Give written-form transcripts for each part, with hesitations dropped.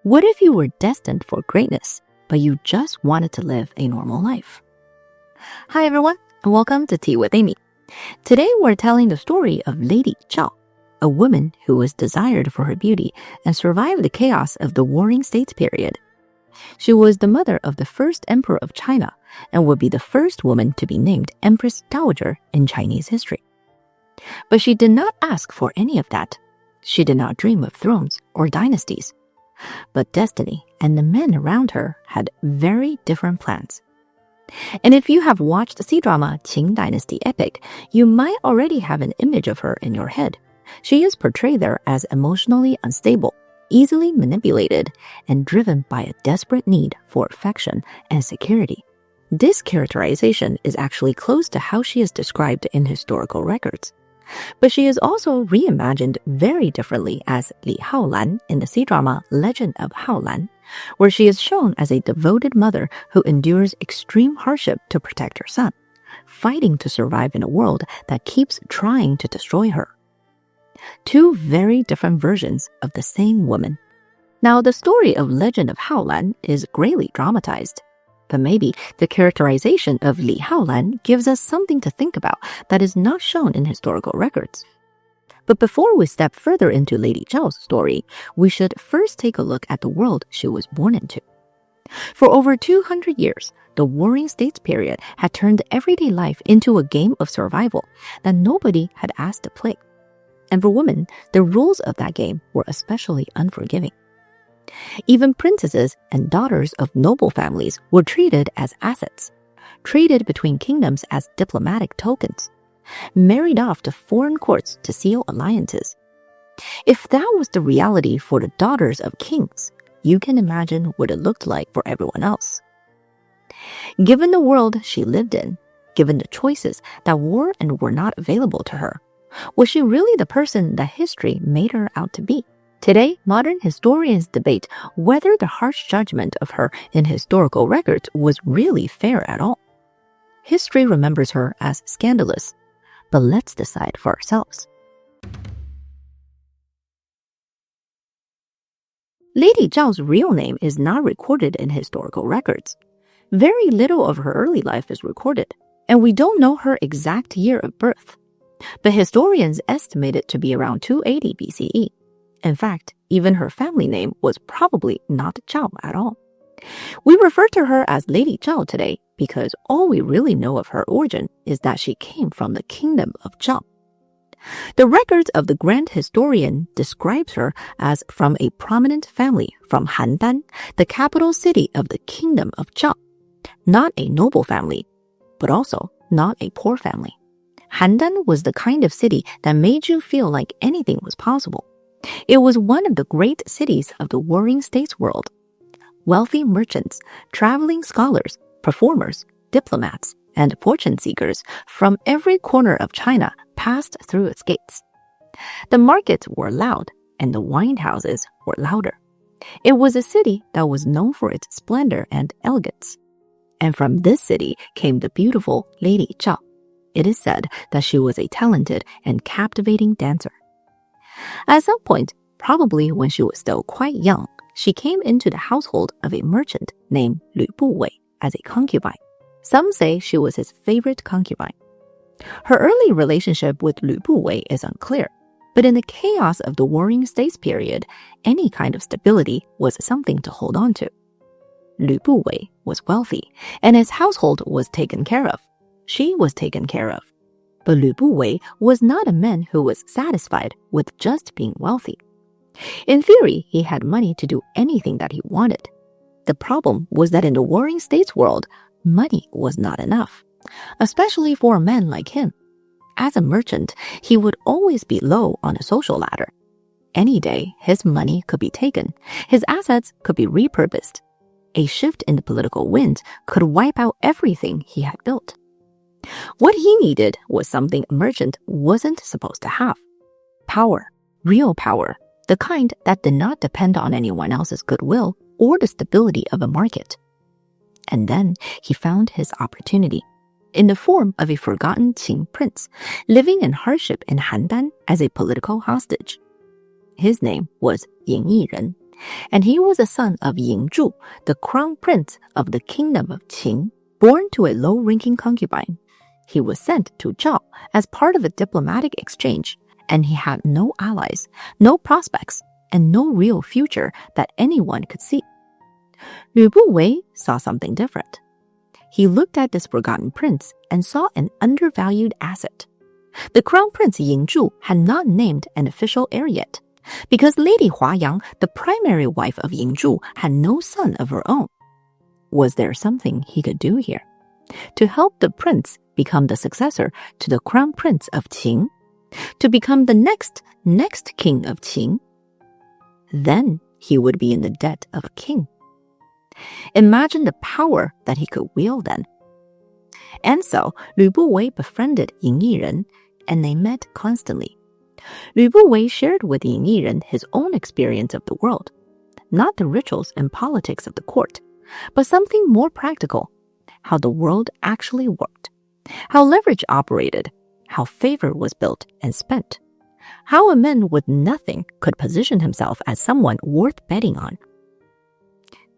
What if you were destined for greatness, but you just wanted to live a normal life? Hi everyone, and welcome to Tea with Amy. Today we're telling the story of Lady Zhao, a woman who was desired for her beauty and survived the chaos of the Warring States period. She was the mother of the first emperor of China and would be the first woman to be named Empress Dowager in Chinese history. But she did not ask for any of that. She did not dream of thrones or dynasties. But destiny and the men around her had very different plans. And if you have watched the C-drama Qin Dynasty Epic, you might already have an image of her in your head. She is portrayed there as emotionally unstable, easily manipulated, and driven by a desperate need for affection and security. This characterization is actually close to how she is described in historical records. But she is also reimagined very differently as Hao Lan in the C-drama Legend of Hao Lan, where she is shown as a devoted mother who endures extreme hardship to protect her son, fighting to survive in a world that keeps trying to destroy her. Two very different versions of the same woman. Now, the story of Legend of Hao Lan is greatly dramatized. But maybe the characterization of Hao Lan gives us something to think about that is not shown in historical records. But before we step further into Lady Zhao's story, we should first take a look at the world she was born into. For over 200 years, the Warring States period had turned everyday life into a game of survival that nobody had asked to play. And for women, the rules of that game were especially unforgiving. Even princesses and daughters of noble families were treated as assets, traded between kingdoms as diplomatic tokens, married off to foreign courts to seal alliances. If that was the reality for the daughters of kings, you can imagine what it looked like for everyone else. Given the world she lived in, given the choices that were and were not available to her, was she really the person that history made her out to be? Today, modern historians debate whether the harsh judgment of her in historical records was really fair at all. History remembers her as scandalous, but let's decide for ourselves. Lady Zhao's real name is not recorded in historical records. Very little of her early life is recorded, and we don't know her exact year of birth. But historians estimate it to be around 280 BCE. In fact, even her family name was probably not Zhao at all. We refer to her as Lady Zhao today because all we really know of her origin is that she came from the kingdom of Zhao. The records of the grand historian describes her as from a prominent family from Handan, the capital city of the kingdom of Zhao. Not a noble family, but also not a poor family. Handan was the kind of city that made you feel like anything was possible. It was one of the great cities of the Warring States world. Wealthy merchants, traveling scholars, performers, diplomats, and fortune seekers from every corner of China passed through its gates. The markets were loud, and the wine houses were louder. It was a city that was known for its splendor and elegance. And from this city came the beautiful Lady Zhao. It is said that she was a talented and captivating dancer. At some point, probably when she was still quite young, she came into the household of a merchant named Lü Buwei as a concubine. Some say she was his favorite concubine. Her early relationship with Lü Buwei is unclear, but in the chaos of the Warring States period, any kind of stability was something to hold on to. Lü Buwei was wealthy, and his household was taken care of. She was taken care of. But Lü Buwei was not a man who was satisfied with just being wealthy. In theory, he had money to do anything that he wanted. The problem was that in the Warring States world, money was not enough, especially for a man like him. As a merchant, he would always be low on a social ladder. Any day, his money could be taken, his assets could be repurposed. A shift in the political wind could wipe out everything he had built. What he needed was something a merchant wasn't supposed to have. Power, real power, the kind that did not depend on anyone else's goodwill or the stability of a market. And then he found his opportunity in the form of a forgotten Qin prince living in hardship in Handan as a political hostage. His name was Yin Yiren, And he was a son of Yingzhu, the crown prince of the kingdom of Qin, born to a low-ranking concubine. He was sent to Zhao as part of a diplomatic exchange, and he had no allies, no prospects, and no real future that anyone could see. Lü Buwei saw something different. He looked at this forgotten prince and saw an undervalued asset. The crown prince Yingzhu had not named an official heir yet, because Lady Huayang, the primary wife of Yingzhu, had no son of her own. Was there something he could do here to help the prince become the successor to the crown prince of Qin, to become the next king of Qin? Then he would be in the debt of a king. Imagine the power that he could wield then. And so Lü Buwei befriended Ying Yiren, and they met constantly. Lü Buwei shared with Ying Yiren his own experience of the world, not the rituals and politics of the court, but something more practical, how the world actually worked, how leverage operated, how favor was built and spent, how a man with nothing could position himself as someone worth betting on.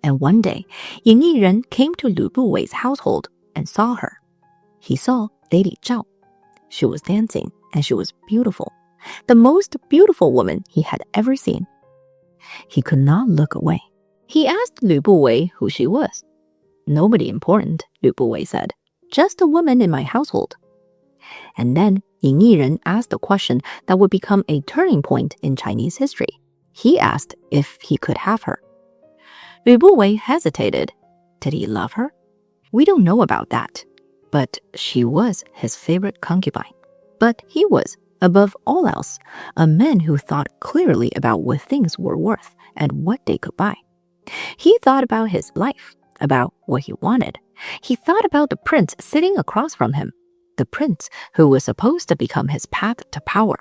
And one day, Ying Yiren came to Lü Buwei's household and saw her. He saw Lady Zhao. She was dancing, and she was beautiful, the most beautiful woman he had ever seen. He could not look away. He asked Lü Buwei who she was. Nobody important, Lü Buwei said. Just a woman in my household. And then Ying Yiren asked a question that would become a turning point in Chinese history. He asked if he could have her. Lü Buwei hesitated. Did he love her? We don't know about that. But she was his favorite concubine. But he was, above all else, a man who thought clearly about what things were worth and what they could buy. He thought about his life, about what he wanted. He thought about the prince sitting across from him, the prince who was supposed to become his path to power.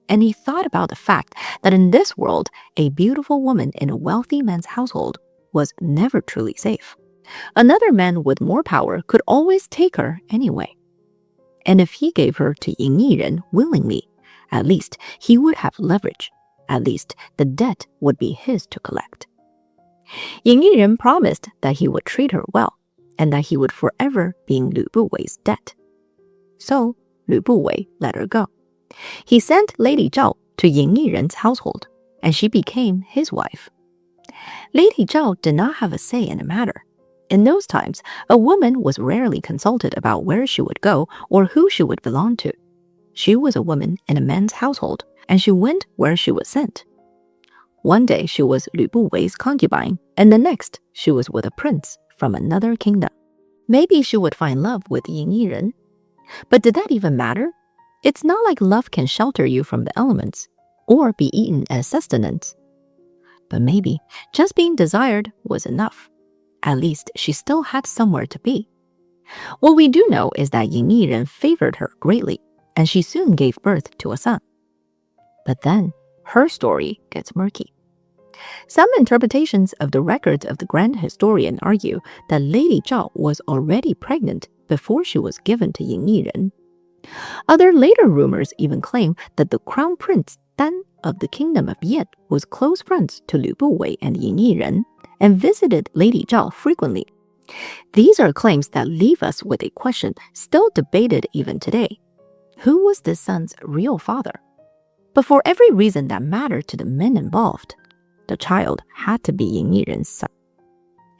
And he thought about the fact that in this world, a beautiful woman in a wealthy man's household was never truly safe. Another man with more power could always take her anyway. And if he gave her to Ying Yiren willingly, at least he would have leverage. At least the debt would be his to collect. Ying Yiren promised that he would treat her well, and that he would forever be in Lü Buwei's debt. So Lü Buwei let her go. He sent Lady Zhao to Ying Yiren's household, and she became his wife. Lady Zhao did not have a say in the matter. In those times, a woman was rarely consulted about where she would go or who she would belong to. She was a woman in a man's household, and she went where she was sent. One day she was Lü Buwei's concubine, and the next she was with a prince from another kingdom. Maybe she would find love with Ying Yiren. But did that even matter? It's not like love can shelter you from the elements or be eaten as sustenance. But maybe just being desired was enough. At least she still had somewhere to be. What we do know is that Ying Yiren favored her greatly, and she soon gave birth to a son. But then her story gets murky. Some interpretations of the records of the grand historian argue that Lady Zhao was already pregnant before she was given to Ying Yiren. Other later rumors even claim that the crown prince Dan of the kingdom of Yan was close friends to Lü Buwei and Ying Yiren, and visited Lady Zhao frequently. These are claims that leave us with a question still debated even today. Who was this son's real father? But for every reason that mattered to the men involved, the child had to be Ying Yiren's son.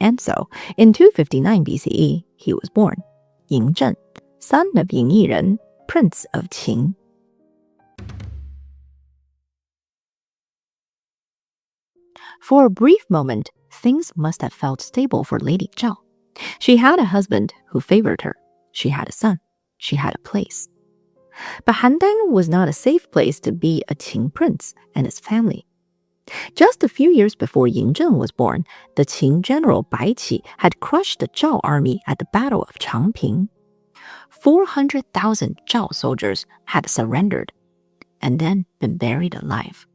And so, in 259 BCE, he was born, Ying Zhen, son of Ying Yiren, prince of Qin. For a brief moment, things must have felt stable for Lady Zhao. She had a husband who favored her. She had a son. She had a place. But Handan was not a safe place to be a Qin prince and his family. Just a few years before Ying Zhen was born, the Qin general Bai Qi had crushed the Zhao army at the Battle of Changping. 400,000 Zhao soldiers had surrendered and then been buried alive.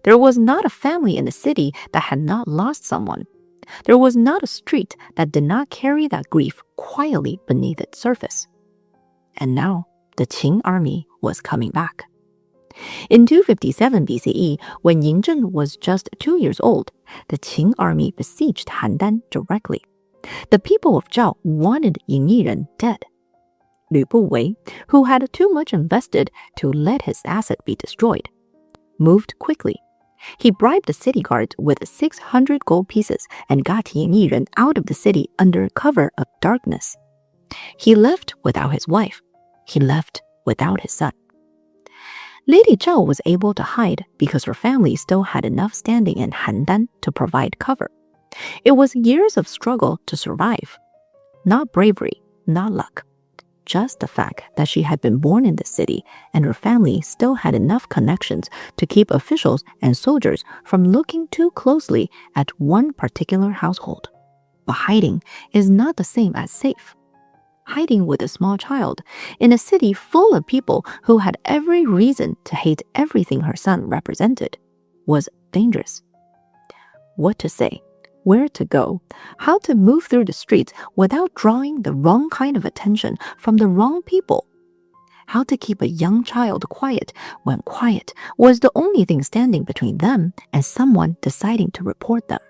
There was not a family in the city that had not lost someone. There was not a street that did not carry that grief quietly beneath its surface. And now, the Qin army was coming back. In 257 BCE, when Yingzhen was just 2 years old, the Qin army besieged Handan directly. The people of Zhao wanted Ying Yiren dead. Lü Buwei, who had too much invested to let his asset be destroyed, moved quickly. He bribed the city guards with 600 gold pieces and got Ying Yiren out of the city under cover of darkness. He left without his wife. He left without his son. Lady Zhao was able to hide because her family still had enough standing in Handan to provide cover. It was years of struggle to survive. Not bravery, not luck. Just the fact that she had been born in the city and her family still had enough connections to keep officials and soldiers from looking too closely at one particular household. But hiding is not the same as safe. Hiding with a small child in a city full of people who had every reason to hate everything her son represented was dangerous. What to say, where to go, how to move through the streets without drawing the wrong kind of attention from the wrong people, how to keep a young child quiet when quiet was the only thing standing between them and someone deciding to report them.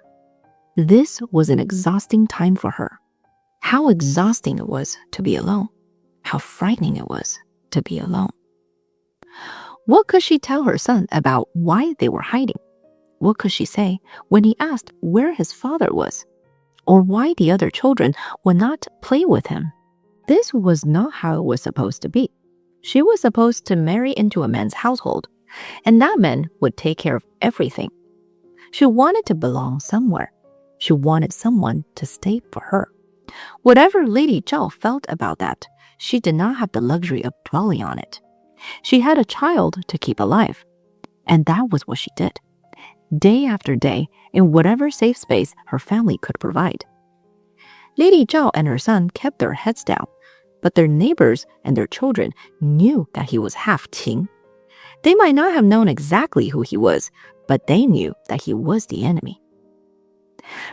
This was an exhausting time for her. How exhausting it was to be alone. How frightening it was to be alone. What could she tell her son about why they were hiding? What could she say when he asked where his father was? Or why the other children would not play with him? This was not how it was supposed to be. She was supposed to marry into a man's household, and that man would take care of everything. She wanted to belong somewhere. She wanted someone to stay for her. Whatever Lady Zhao felt about that, she did not have the luxury of dwelling on it. She had a child to keep alive, and that was what she did. Day after day, in whatever safe space her family could provide. Lady Zhao and her son kept their heads down, but their neighbors and their children knew that he was half Qin. They might not have known exactly who he was, but they knew that he was the enemy.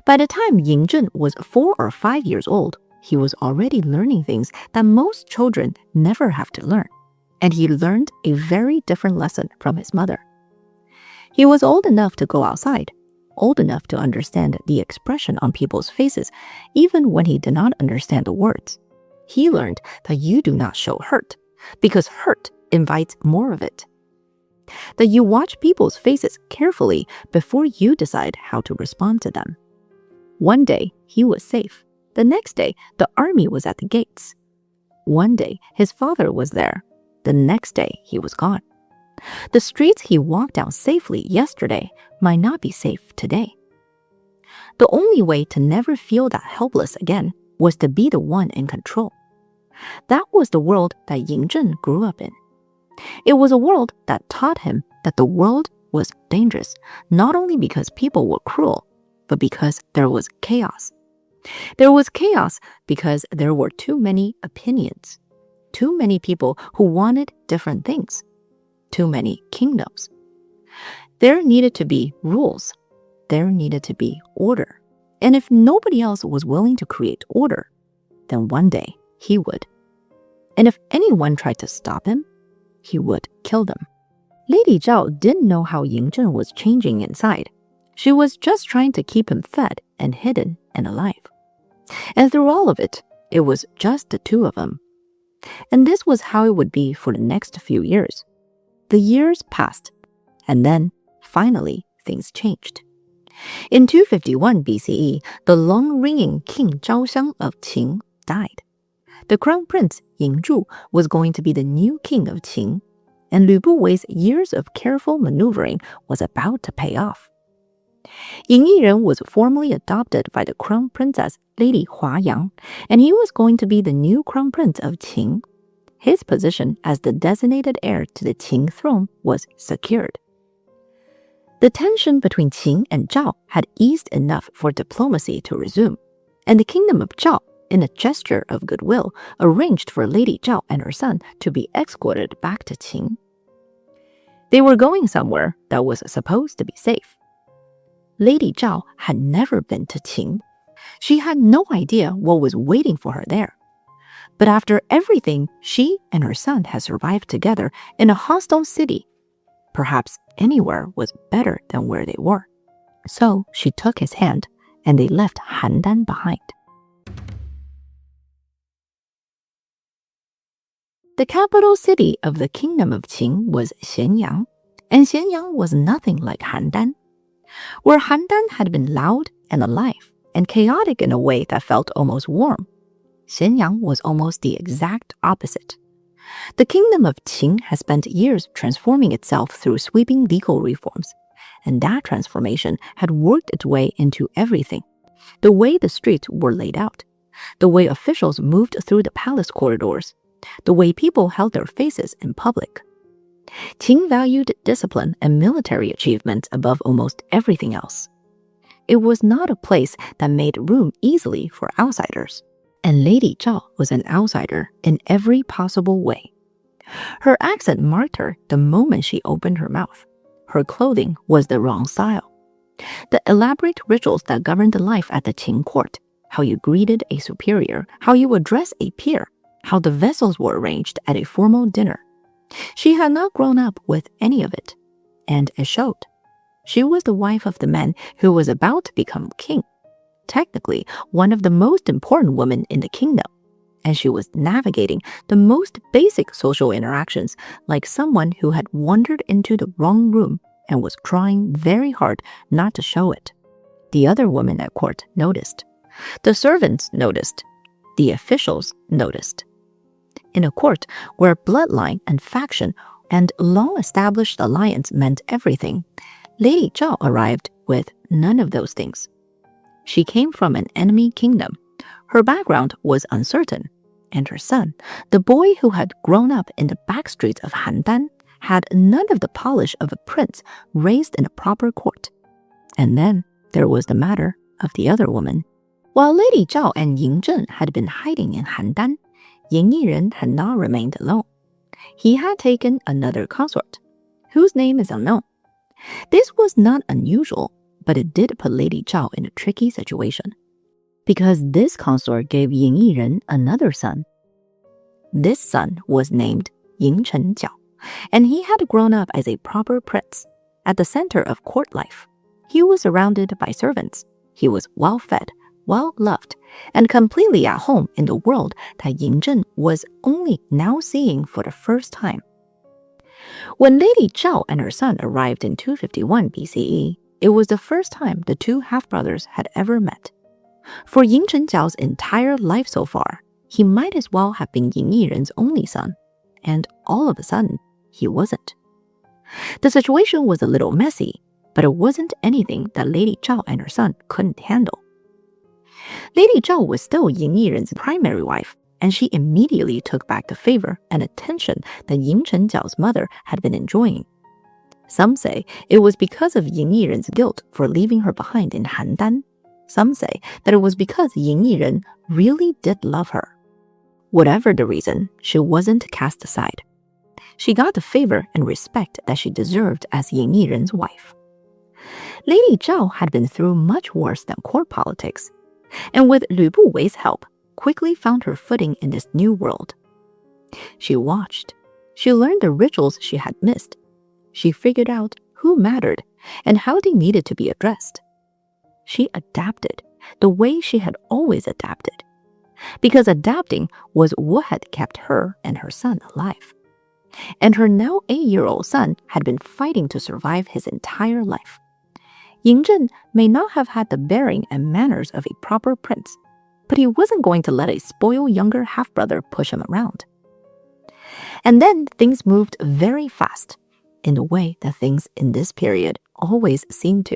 By the time Yingzhen was 4 or 5 years old, he was already learning things that most children never have to learn, and he learned a very different lesson from his mother. He was old enough to go outside, old enough to understand the expression on people's faces, even when he did not understand the words. He learned that you do not show hurt, because hurt invites more of it. That you watch people's faces carefully before you decide how to respond to them. One day, he was safe. The next day, the army was at the gates. One day, his father was there. The next day, he was gone. The streets he walked down safely yesterday might not be safe today. The only way to never feel that helpless again was to be the one in control. That was the world that Yingzhen grew up in. It was a world that taught him that the world was dangerous, not only because people were cruel, but because there was chaos. There was chaos because there were too many opinions, too many people who wanted different things, too many kingdoms. There needed to be rules. There needed to be order. And if nobody else was willing to create order, then one day he would. And if anyone tried to stop him, he would kill them. Lady Zhao didn't know how Yingzhen was changing inside. She was just trying to keep him fed and hidden and alive. And through all of it, it was just the two of them. And this was how it would be for the next few years. The years passed, and then, finally, things changed. In 251 BCE, the long-reigning King Zhaoxiang of Qin died. The crown prince, Yingzhu, was going to be the new king of Qin, and Lü Buwei's years of careful maneuvering was about to pay off. Ying Yiren was formally adopted by the crown princess Lady Huayang, and he was going to be the new crown prince of Qin. His position as the designated heir to the Qin throne was secured. The tension between Qin and Zhao had eased enough for diplomacy to resume, and the kingdom of Zhao, in a gesture of goodwill, arranged for Lady Zhao and her son to be escorted back to Qin. They were going somewhere that was supposed to be safe. Lady Zhao had never been to Qin. She had no idea what was waiting for her there. But after everything she and her son had survived together in a hostile city, perhaps anywhere was better than where they were. So she took his hand, and they left Handan behind. The capital city of the kingdom of Qin was Xianyang, and Xianyang was nothing like Handan. Where Handan had been loud and alive and chaotic in a way that felt almost warm, Xianyang was almost the exact opposite. The kingdom of Qin has spent years transforming itself through sweeping legal reforms, and that transformation had worked its way into everything. The way the streets were laid out, the way officials moved through the palace corridors, the way people held their faces in public. Qin valued discipline and military achievement above almost everything else. It was not a place that made room easily for outsiders, and Lady Zhao was an outsider in every possible way. Her accent marked her the moment she opened her mouth. Her clothing was the wrong style. The elaborate rituals that governed life at the Qin court, how you greeted a superior, how you address a peer, how the vessels were arranged at a formal dinner. She had not grown up with any of it, and it showed. She was the wife of the man who was about to become king, technically one of the most important women in the kingdom, and she was navigating the most basic social interactions like someone who had wandered into the wrong room and was trying very hard not to show it. The other women at court noticed. The servants noticed. The officials noticed. In a court where bloodline and faction and long-established alliance meant everything, Lady Zhao arrived with none of those things. She came from an enemy kingdom. Her background was uncertain, and her son, the boy who had grown up in the backstreets of Handan, had none of the polish of a prince raised in a proper court. And then there was the matter of the other woman. While Lady Zhao and Ying Zhen had been hiding in Handan, Ying Yiren had not remained alone. He had taken another consort, whose name is unknown. This was not unusual, but it did put Lady Zhao in a tricky situation, because this consort gave Ying Yiren another son. This son was named Ying Chenjiao, and he had grown up as a proper prince, at the center of court life. He was surrounded by servants. He was well-fed, well-loved, and completely at home in the world that Ying Zhen was only now seeing for the first time. When Lady Zhao and her son arrived in 251 BCE, it was the first time the two half-brothers had ever met. For Ying Chenjiao's entire life so far, he might as well have been Ying Yiren's only son, and all of a sudden, he wasn't. The situation was a little messy, but it wasn't anything that Lady Zhao and her son couldn't handle. Lady Zhao was still Ying Yiren's primary wife, and she immediately took back the favor and attention that Ying Chenjiao's mother had been enjoying. Some say it was because of Ying Yiren's guilt for leaving her behind in Handan. Some say that it was because Ying Yiren really did love her. Whatever the reason, she wasn't cast aside. She got the favor and respect that she deserved as Ying Yiren's wife. Lady Zhao had been through much worse than court politics, and with Lü Buwei's help, quickly found her footing in this new world. She watched. She learned the rituals she had missed. She figured out who mattered and how they needed to be addressed. She adapted the way she had always adapted, because adapting was what had kept her and her son alive. And her now 8-year-old son had been fighting to survive his entire life. Ying Zhen may not have had the bearing and manners of a proper prince, but he wasn't going to let a spoiled younger half-brother push him around. And then things moved very fast, in the way that things in this period always seem to.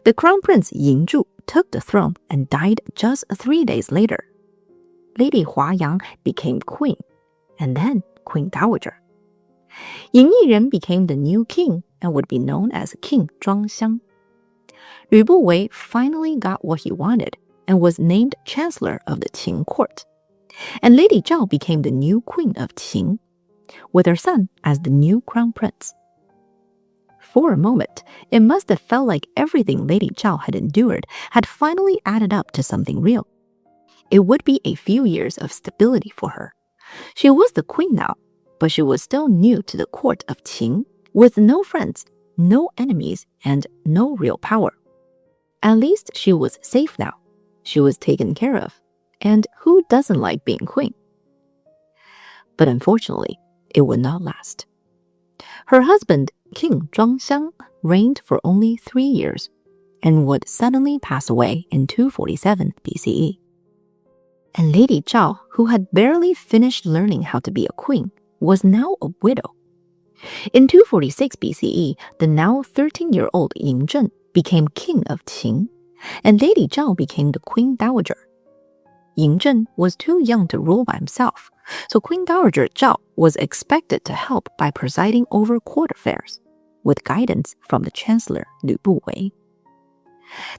The crown prince Ying Zhu took the throne and died just 3 days later. Lady Huayang became queen, and then Queen Dowager. Ying Yiren became the new king and would be known as King Zhuangxiang. Lü Buwei finally got what he wanted and was named chancellor of the Qin court. And Lady Zhao became the new queen of Qin, with her son as the new crown prince. For a moment, it must have felt like everything Lady Zhao had endured had finally added up to something real. It would be a few years of stability for her. She was the queen now, but she was still new to the court of Qin, with no friends, no enemies, and no real power. At least she was safe now. She was taken care of. And who doesn't like being queen? But unfortunately, it would not last. Her husband, King Zhongxiang, reigned for only 3 years and would suddenly pass away in 247 BCE. And Lady Zhao, who had barely finished learning how to be a queen, was now a widow. In 246 BCE, the now 13-year-old Ying Zhen became king of Qin, and Lady Zhao became the Queen Dowager. Ying Zhen was too young to rule by himself, so Queen Dowager Zhao was expected to help by presiding over court affairs, with guidance from the chancellor Lü Buwei.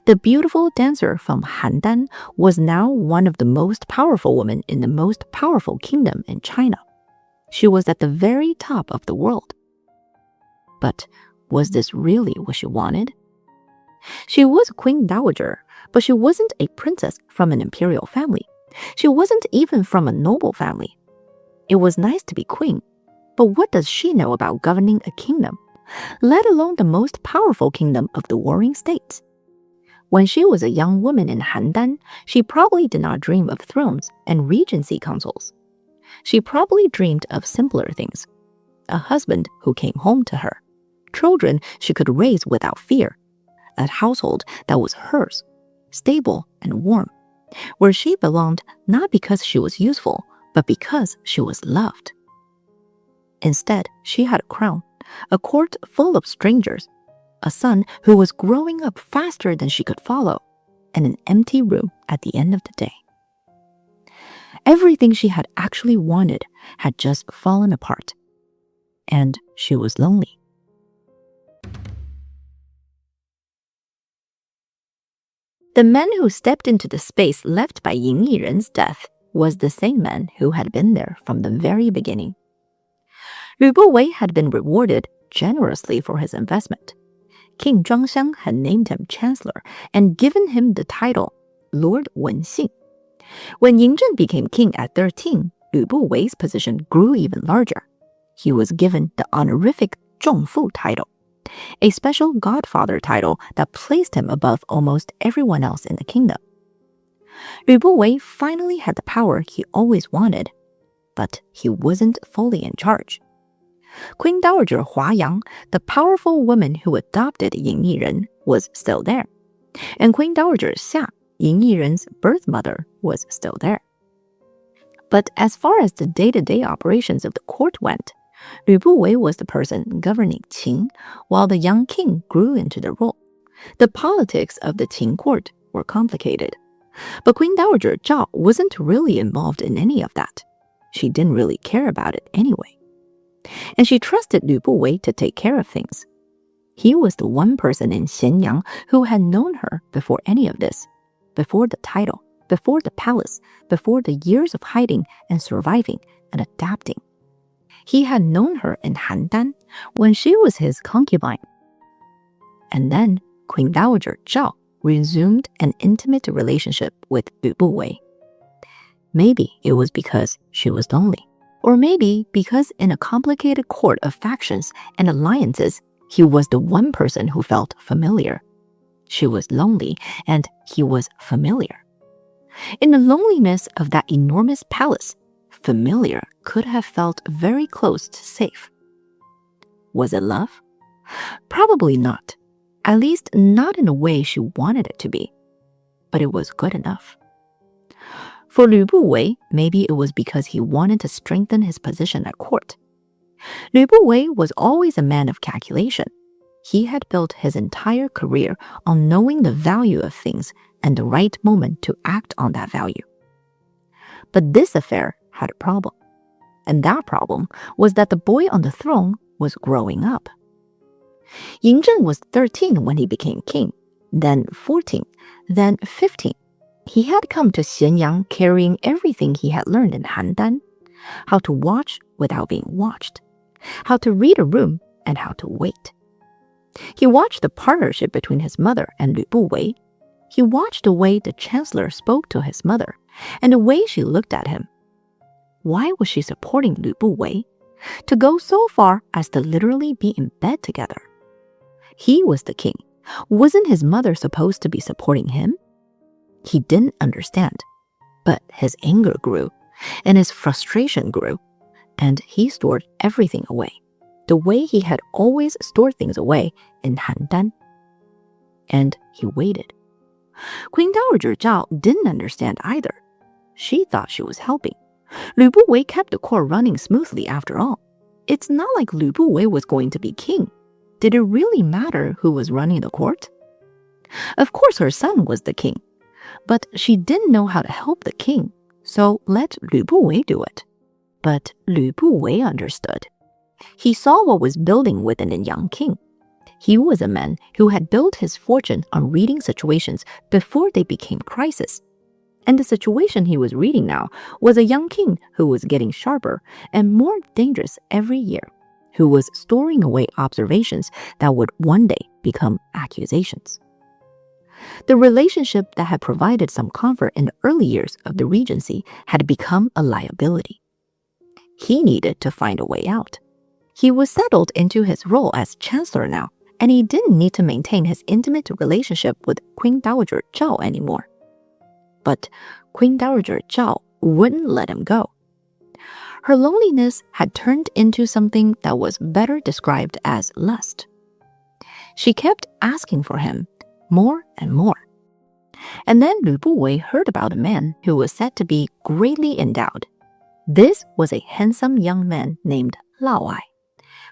The beautiful dancer from Handan was now one of the most powerful women in the most powerful kingdom in China. She was at the very top of the world. But was this really what she wanted? She was a Queen Dowager, but she wasn't a princess from an imperial family. She wasn't even from a noble family. It was nice to be queen, but what does she know about governing a kingdom, let alone the most powerful kingdom of the warring states? When she was a young woman in Handan, she probably did not dream of thrones and regency councils. She probably dreamed of simpler things: a husband who came home to her, children she could raise without fear, a household that was hers, stable and warm, where she belonged not because she was useful, but because she was loved. Instead, she had a crown, a court full of strangers, a son who was growing up faster than she could follow, and an empty room at the end of the day. Everything she had actually wanted had just fallen apart, and she was lonely. The man who stepped into the space left by Ying Yiren's death was the same man who had been there from the very beginning. Lü Buwei had been rewarded generously for his investment. King Zhongxiang had named him chancellor and given him the title Lord Wenxing. When Ying Zhen became king at 13, Lü Buwei's position grew even larger. He was given the honorific Zhongfu title, a special godfather title that placed him above almost everyone else in the kingdom. Lü Buwei finally had the power he always wanted, but he wasn't fully in charge. Queen Dowager Huayang, the powerful woman who adopted Ying Yiren, was still there, and Queen Dowager Xia, Ying Yiren's birth mother, was still there. But as far as the day-to-day operations of the court went, Lü Buwei was the person governing Qin, while the young king grew into the role. The politics of the Qin court were complicated, but Queen Dowager Zhao wasn't really involved in any of that. She didn't really care about it anyway. And she trusted Lü Buwei to take care of things. He was the one person in Xianyang who had known her before any of this, before the title, before the palace, before the years of hiding and surviving and adapting. He had known her in Handan when she was his concubine. And then Queen Dowager Zhao resumed an intimate relationship with Lü Buwei. Maybe it was because she was lonely, or maybe because in a complicated court of factions and alliances, he was the one person who felt familiar. She was lonely, and he was familiar. In the loneliness of that enormous palace, familiar could have felt very close to safe. Was it love? Probably not. At least not in a way she wanted it to be. But it was good enough. For Lü Buwei, maybe it was because he wanted to strengthen his position at court. Lü Buwei was always a man of calculation. He had built his entire career on knowing the value of things and the right moment to act on that value. But this affair had a problem. And that problem was that the boy on the throne was growing up. Ying Zhen was 13 when he became king, then 14, then 15. He had come to Xianyang carrying everything he had learned in Handan: how to watch without being watched, how to read a room, and how to wait. He watched the partnership between his mother and Lü Buwei. He watched the way the chancellor spoke to his mother and the way she looked at him. Why was she supporting Lü Buwei? to go so far as to literally be in bed together. He was the king. Wasn't his mother supposed to be supporting him? He didn't understand, but his anger grew and his frustration grew, and he stored everything away, the way he had always stored things away in Handan. And he waited. Queen Dowager Zhao didn't understand either. She thought she was helping. Lü Buwei kept the court running smoothly after all. It's not like Lü Buwei was going to be king. Did it really matter who was running the court? Of course her son was the king, but she didn't know how to help the king, so let Lü Buwei do it. But Lü Buwei understood. He saw what was building within a young king. He was a man who had built his fortune on reading situations before they became crisis. And the situation he was reading now was a young king who was getting sharper and more dangerous every year, who was storing away observations that would one day become accusations. The relationship that had provided some comfort in the early years of the regency had become a liability. He needed to find a way out. He was settled into his role as chancellor now, and he didn't need to maintain his intimate relationship with Queen Dowager Zhao anymore. But Queen Dowager Zhao wouldn't let him go. Her loneliness had turned into something that was better described as lust. She kept asking for him more and more. And then Lü Buwei heard about a man who was said to be greatly endowed. This was a handsome young man named Lao Ai,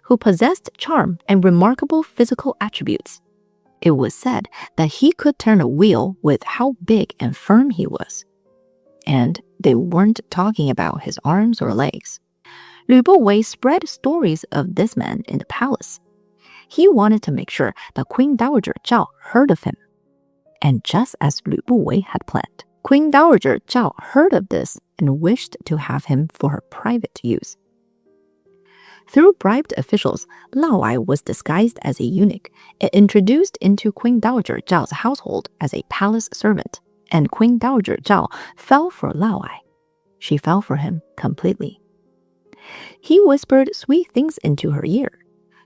who possessed charm and remarkable physical attributes. It was said that he could turn a wheel with how big and firm he was. And they weren't talking about his arms or legs. Lü Buwei spread stories of this man in the palace. He wanted to make sure that Queen Dowager Zhao heard of him. And just as Lü Buwei had planned, Queen Dowager Zhao heard of this and wished to have him for her private use. Through bribed officials, Lao Ai was disguised as a eunuch and introduced into Queen Dowager Zhao's household as a palace servant, and Queen Dowager Zhao fell for Lao Ai. She fell for him completely. He whispered sweet things into her ear.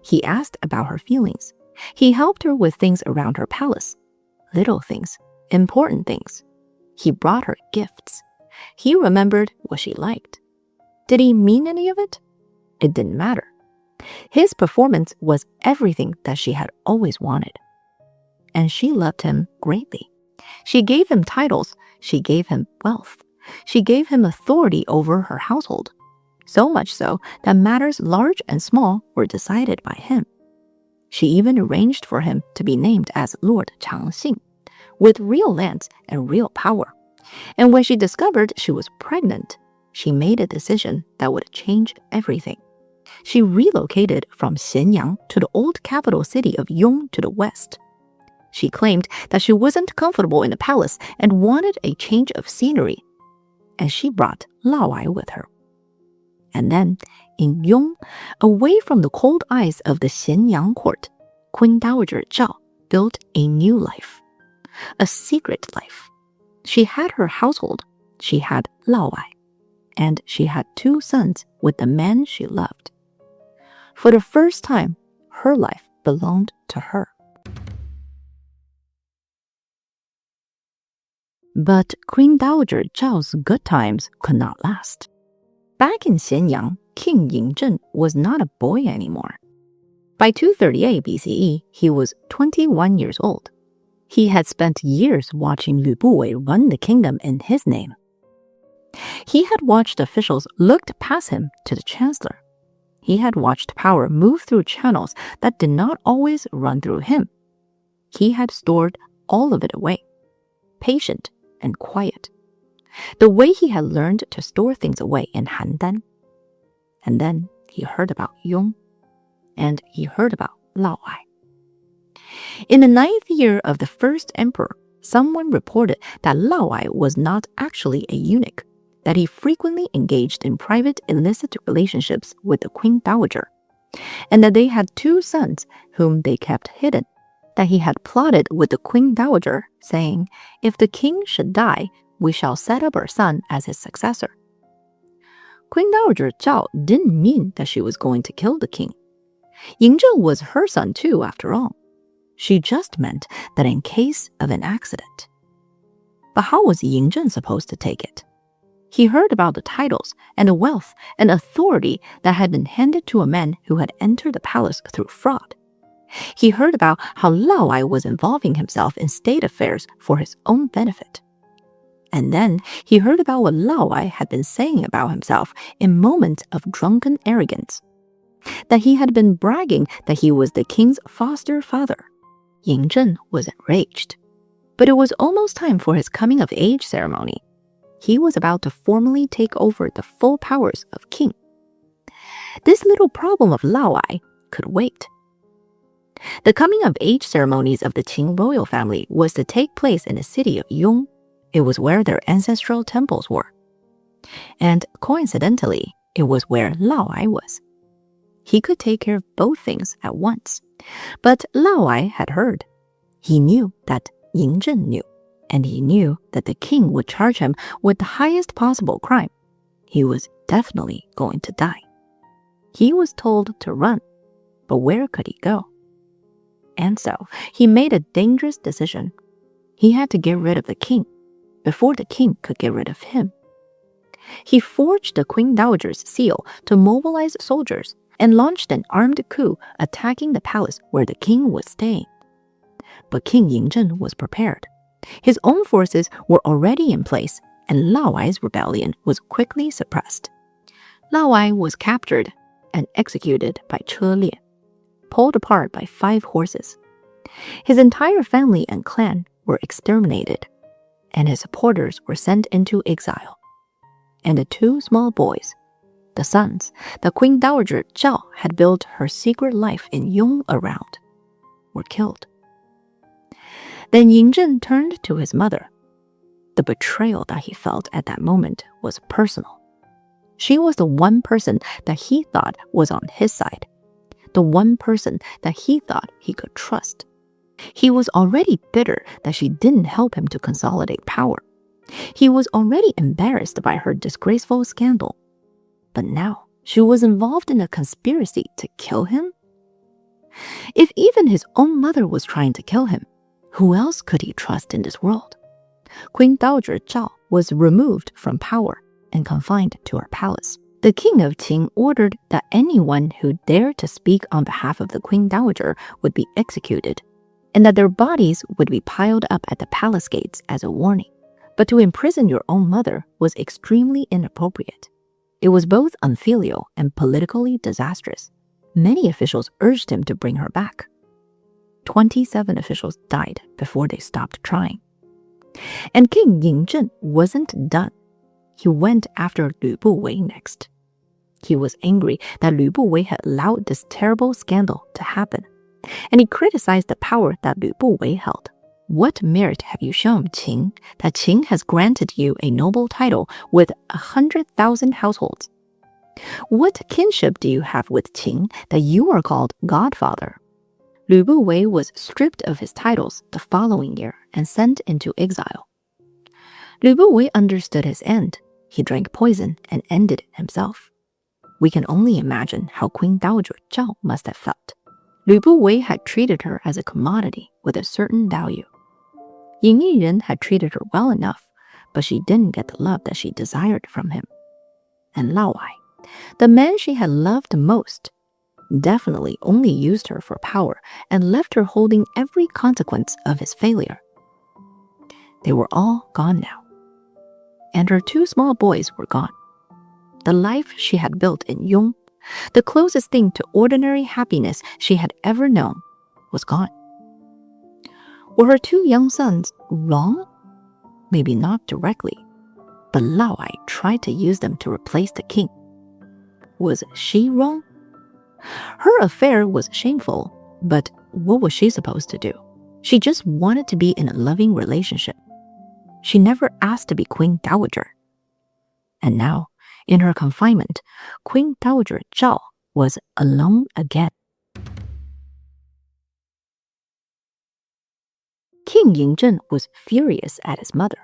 He asked about her feelings. He helped her with things around her palace. Little things, important things. He brought her gifts. He remembered what she liked. Did he mean any of it? It didn't matter. His performance was everything that she had always wanted. And she loved him greatly. She gave him titles. She gave him wealth. She gave him authority over her household. So much so that matters large and small were decided by him. She even arranged for him to be named as Lord Changxing, with real lands and real power. And when she discovered she was pregnant, she made a decision that would change everything. She relocated from Xianyang to the old capital city of Yong to the west. She claimed that she wasn't comfortable in the palace and wanted a change of scenery. And she brought Lao Ai with her. And then, in Yong, away from the cold eyes of the Xianyang court, Queen Dowager Zhao built a new life. A secret life. She had her household. She had Lao Ai. And she had 2 sons with the man she loved. For the first time, her life belonged to her. But Queen Dowager Zhao's good times could not last. Back in Xianyang, King Yingzhen was not a boy anymore. By 238 BCE, he was 21 years old. He had spent years watching Lü Buwei run the kingdom in his name. He had watched officials look past him to the chancellor. He had watched power move through channels that did not always run through him. He had stored all of it away, patient and quiet, the way he had learned to store things away in Handan. And then he heard about Yong, and he heard about Lao Ai. In the 9th year of the first emperor, someone reported that Lao Ai was not actually a eunuch, that he frequently engaged in private illicit relationships with the Queen Dowager, and that they had 2 sons whom they kept hidden, that he had plotted with the Queen Dowager, saying, "If the king should die, we shall set up our son as his successor." Queen Dowager Zhao didn't mean that she was going to kill the king. Yingzhen was her son too, after all. She just meant that in case of an accident. But how was Yingzhen supposed to take it? He heard about the titles and the wealth and authority that had been handed to a man who had entered the palace through fraud. He heard about how Lao Ai was involving himself in state affairs for his own benefit. And then he heard about what Lao Ai had been saying about himself in moments of drunken arrogance. That he had been bragging that he was the king's foster father. Yingzhen was enraged. But it was almost time for his coming-of-age ceremony. He was about to formally take over the full powers of Qin. This little problem of Lao Ai could wait. The coming-of-age ceremonies of the Qin royal family was to take place in the city of Yong. It was where their ancestral temples were. And coincidentally, it was where Lao Ai was. He could take care of both things at once. But Lao Ai had heard. He knew that Yingzhen knew. And he knew that the king would charge him with the highest possible crime. He was definitely going to die. He was told to run, but where could he go? And so he made a dangerous decision. He had to get rid of the king before the king could get rid of him. He forged the Queen Dowager's seal to mobilize soldiers and launched an armed coup attacking the palace where the king was staying. But King Yingzhen was prepared. His own forces were already in place, and Lao Ai's rebellion was quickly suppressed. Lao Ai was captured and executed by Che Lian, pulled apart by 5 horses. His entire family and clan were exterminated, and his supporters were sent into exile. And the 2 small boys, the sons that Queen Dowager Zhao had built her secret life in Yong around, were killed. Then Yingzhen turned to his mother. The betrayal that he felt at that moment was personal. She was the one person that he thought was on his side, the one person that he thought he could trust. He was already bitter that she didn't help him to consolidate power. He was already embarrassed by her disgraceful scandal. But now she was involved in a conspiracy to kill him? If even his own mother was trying to kill him, who else could he trust in this world? Queen Dowager Zhao was removed from power and confined to her palace. The king of Qin ordered that anyone who dared to speak on behalf of the Queen Dowager would be executed, and that their bodies would be piled up at the palace gates as a warning. But to imprison your own mother was extremely inappropriate. It was both unfilial and politically disastrous. Many officials urged him to bring her back. 27 officials died before they stopped trying. And King Yingzhen wasn't done. He went after Lü Buwei next. He was angry that Lü Buwei had allowed this terrible scandal to happen, and he criticized the power that Lü Buwei held. What merit have you shown, Qin, that Qin has granted you a noble title with 100,000 households? What kinship do you have with Qin that you are called godfather? Lü Buwei was stripped of his titles the following year and sent into exile. Lü Buwei understood his end. He drank poison and ended it himself. We can only imagine how Queen Dowager Zhao must have felt. Lü Buwei had treated her as a commodity with a certain value. Ying Yiren had treated her well enough, but she didn't get the love that she desired from him. And Lao Ai, the man she had loved most, definitely only used her for power and left her holding every consequence of his failure. They were all gone now. And her 2 small boys were gone. The life she had built in Yong, the closest thing to ordinary happiness she had ever known, was gone. Were her 2 young sons wrong? Maybe not directly, but Lao Ai tried to use them to replace the king. Was she wrong? Her affair was shameful, but what was she supposed to do? She just wanted to be in a loving relationship. She never asked to be Queen Dowager. And now, in her confinement, Queen Dowager Zhao was alone again. King Yingzhen was furious at his mother,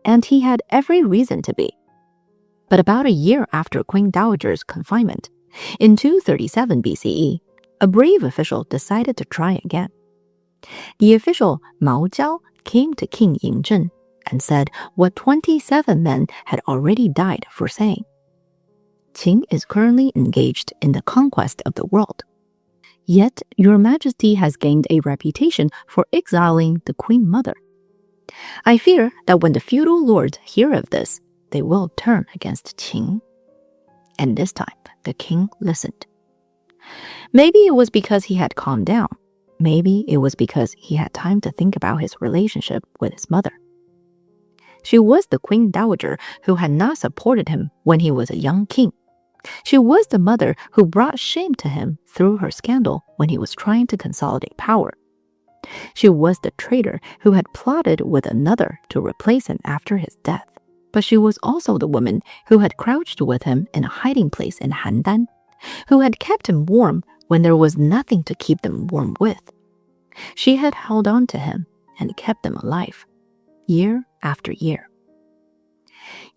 and he had every reason to be. But about a year after Queen Dowager's confinement, in 237 BCE, a brave official decided to try again. The official Mao Jiao came to King Yingzhen and said what 27 men had already died for saying. Qin is currently engaged in the conquest of the world. Yet your majesty has gained a reputation for exiling the queen mother. I fear that when the feudal lords hear of this, they will turn against Qin. And this time, the king listened. Maybe it was because he had calmed down. Maybe it was because he had time to think about his relationship with his mother. She was the Queen Dowager who had not supported him when he was a young king. She was the mother who brought shame to him through her scandal when he was trying to consolidate power. She was the traitor who had plotted with another to replace him after his death. But she was also the woman who had crouched with him in a hiding place in Handan, who had kept him warm when there was nothing to keep them warm with. She had held on to him and kept them alive, year after year.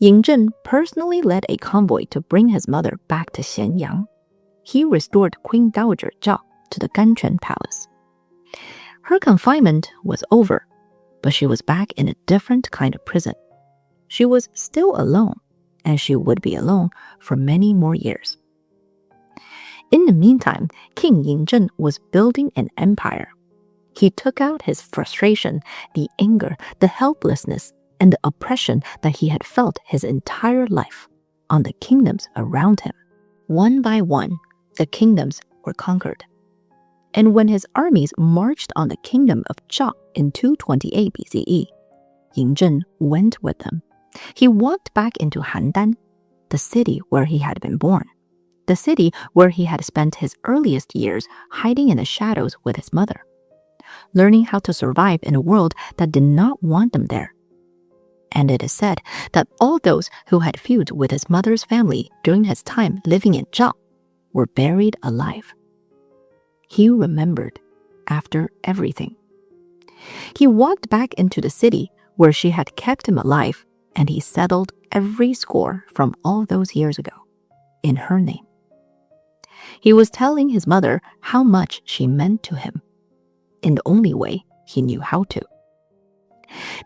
Yingzhen personally led a convoy to bring his mother back to Xianyang. He restored Queen Dowager Zhao to the Ganquan Palace. Her confinement was over, but she was back in a different kind of prison. She was still alone, and she would be alone for many more years. In the meantime, King Yingzhen was building an empire. He took out his frustration, the anger, the helplessness, and the oppression that he had felt his entire life on the kingdoms around him. One by one, the kingdoms were conquered. And when his armies marched on the kingdom of Zhao in 228 BCE, Yingzhen went with them. He walked back into Handan, the city where he had been born, the city where he had spent his earliest years hiding in the shadows with his mother, learning how to survive in a world that did not want them there. And it is said that all those who had feud with his mother's family during his time living in Zhao were buried alive. He remembered after everything. He walked back into the city where she had kept him alive, and he settled every score from all those years ago in her name. He was telling his mother how much she meant to him in the only way he knew how to.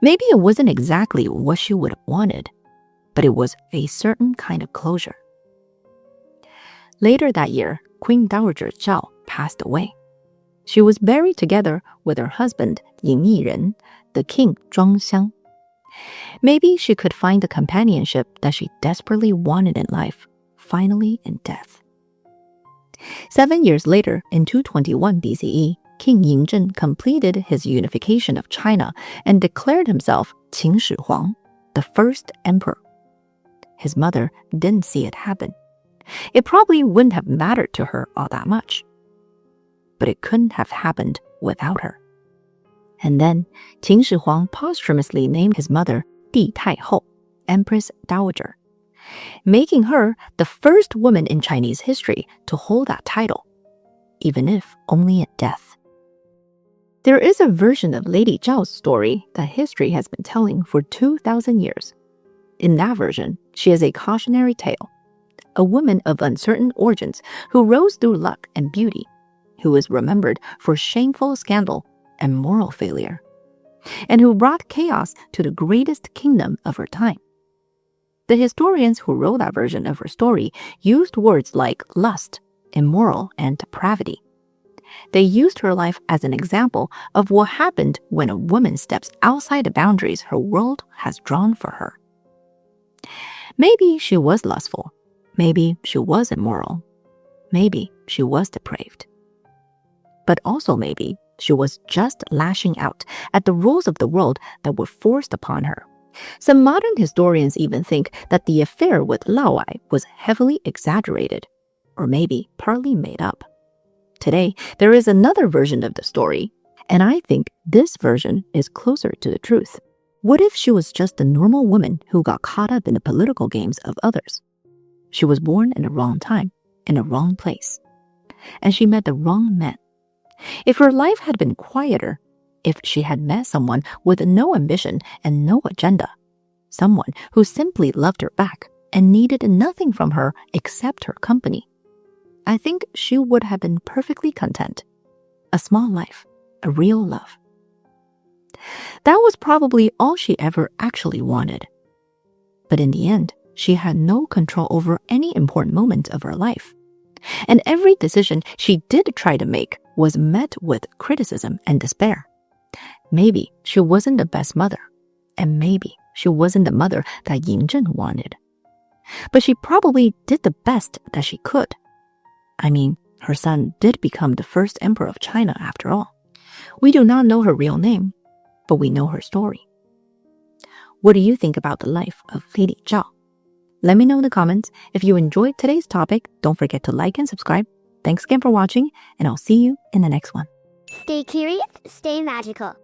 Maybe it wasn't exactly what she would have wanted, but it was a certain kind of closure. Later that year, Queen Dowager Zhao passed away. She was buried together with her husband, Ying Yiren, the king Zhuangxiang. Maybe she could find the companionship that she desperately wanted in life, finally in death. 7 years later, in 221 BCE, King Yingzhen completed his unification of China and declared himself Qin Shi Huang, the first emperor. His mother didn't see it happen. It probably wouldn't have mattered to her all that much. But it couldn't have happened without her. And then Qin Shi Huang posthumously named his mother Di Taihou, Empress Dowager, making her the first woman in Chinese history to hold that title, even if only at death. There is a version of Lady Zhao's story that history has been telling for 2,000 years. In that version, she is a cautionary tale, a woman of uncertain origins who rose through luck and beauty, who is remembered for shameful scandal and moral failure, and who brought chaos to the greatest kingdom of her time. The historians who wrote that version of her story used words like lust, immoral, and depravity. They used her life as an example of what happened when a woman steps outside the boundaries her world has drawn for her. Maybe she was lustful. Maybe she was immoral. Maybe she was depraved. But also maybe she was just lashing out at the rules of the world that were forced upon her. Some modern historians even think that the affair with Lao Ai was heavily exaggerated, or maybe partly made up. Today, there is another version of the story, and I think this version is closer to the truth. What if she was just a normal woman who got caught up in the political games of others? She was born in the wrong time, in the wrong place, and she met the wrong men. If her life had been quieter, if she had met someone with no ambition and no agenda, someone who simply loved her back and needed nothing from her except her company, I think she would have been perfectly content. A small life, a real love. That was probably all she ever actually wanted. But in the end, she had no control over any important moment of her life. And every decision she did try to make was met with criticism and despair. Maybe she wasn't the best mother, and maybe she wasn't the mother that Yin Zhen wanted. But she probably did the best that she could. I mean, her son did become the first emperor of China after all. We do not know her real name, but we know her story. What do you think about the life of Lady Zhao? Let me know in the comments. If you enjoyed today's topic, don't forget to like and subscribe. Thanks again for watching, and I'll see you in the next one. Stay curious, stay magical.